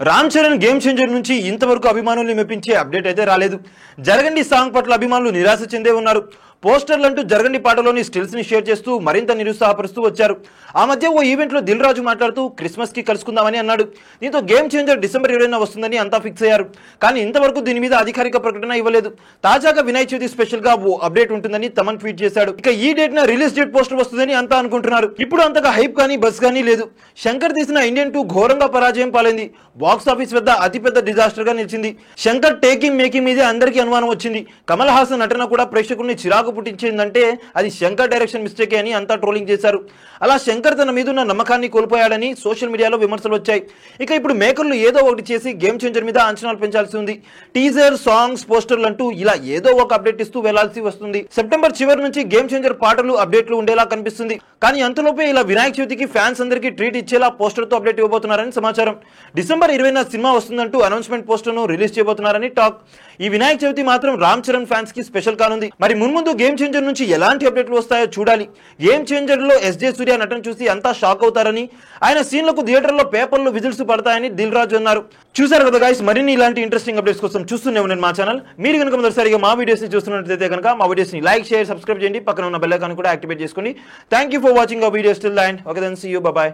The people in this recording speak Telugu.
రామ్ చరణ్ గేమ్ చేంజర్ నుంచి ఇంతవరకు అభిమానుల్ని మెప్పించే అప్డేట్ అయితే రాలేదు. జరగండి సాంగ్ పట్ల అభిమానులు నిరాశ చెందే ఉన్నారు. పోస్టర్లంటూ జరగండి పాటలోని స్టిల్స్ ని షేర్ చేస్తూ మరింత నిరుత్సాహపరుస్తూ వచ్చారు. ఆ మధ్య ఓ ఈవెంట్ లో దిల్ రాజు మాట్లాడుతూ క్రిస్మస్ కి కలుసుకుందామని అన్నాడు. దీంతో గేమ్ చేంజర్ డిసెంబర్ 20న వస్తుందని అంతా ఫిక్స్ అయ్యారు. కానీ ఇంతవరకు దీని మీద అధికారిక ప్రకటన ఇవ్వలేదు. తాజాగా వినాయక చవితి స్పెషల్ గా ఓ అప్డేట్ ఉంటుందని తమన్ ట్వీట్ చేశాడు. ఇక ఈ డేట్ న రిలీజ్ డేట్ పోస్టర్ వస్తుందని అంతా అనుకుంటున్నారు. ఇప్పుడు అంతగా హైప్ కానీ బస్ కానీ లేదు. శంకర్ తీసిన ఇండియన్ 2 ఘోరంగా పరాజయం పాలైంది. బాక్స్ ఆఫీస్ వద్ద అతిపెద్ద డిజాస్టర్ గా నిలిచింది. శంకర్ టేకింగ్ మేకింగ్ మీదే అందరికీ అనుమానం వచ్చింది. కమల్ హాసన్ నటన కూడా ప్రేక్షకుల్ని చిరాకు పుట్టించిందంటే అది శంకర్ డైరెక్షన్ మిస్టేక్ అని అంతా ట్రోలింగ్ చేశారు. అలా శంకర్ తన మీద ఉన్న నమ్మకాన్ని కోల్పోయాడని సోషల్ మీడియాలో విమర్శలు వచ్చాయి. ఇక ఇప్పుడు మేకర్లు ఏదో ఒకటి చేసి గేమ్ చేంజర్ మీద అంచనాలు పెంచాల్సి ఉంది. టీజర్, సాంగ్స్, పోస్టర్లు అంటూ ఇలా ఏదో ఒక అప్డేట్ ఇస్తూ వెళ్లాల్సి వస్తుంది. సెప్టెంబర్ చివరి నుంచి గేమ్ చేంజర్ పాటలు, అప్డేట్లు ఉండేలా కనిపిస్తుంది. కానీ అంతలోపే ఇలా వినాయక చవితికి ఫ్యాన్స్ అందరికీ ట్రీట్ ఇచ్చేలా పోస్టర్ తో అప్డేట్ ఇవ్వబోతున్నారని సమాచారం. డిసెంబర్ 20న సినిమా వస్తుందంటూ అనౌన్స్మెంట్ పోస్టర్ ను రిలీజ్ చేయబోతున్నారని టాక్. ఈ వినాయక చవితి మాత్రం రామ్ చరణ్ ఫ్యాన్స్ కి స్పెషల్ కానుంది. మరి మున్ముందు గేమ్ చేంజర్ నుంచి ఎలాంటి అప్డేట్లు వస్తాయో చూడాలి. గేమ్ చేంజర్ లో ఎస్జే సూర్య నటన చూసి అంతా షాక్ అవుతారని, ఆయన సీన్లకు థియేటర్లో పేపర్లు విజిల్స్ పడతాయని దిల్ రాజు అన్నారు. చూసారు కదా గైస్, మరిన్ని ఇలాంటి ఇంట్రెస్టింగ్ అప్డేట్స్ కోసం చూస్తూనే ఉండండి మా ఛానల్. మీరు కనుక మొదటిసారిగా మా వీడియోస్ ని చూస్తున్నట్లయితే కనుక మా వీడియోస్ ని లైక్, షేర్, సబ్స్క్రైబ్ చేయండి. పక్కన ఉన్న బెల్ ఐకాన్ కూడా యాక్టివేట్ చేసుకోండి. Thank you for watching our videos till the end. Okay then see you, bye by.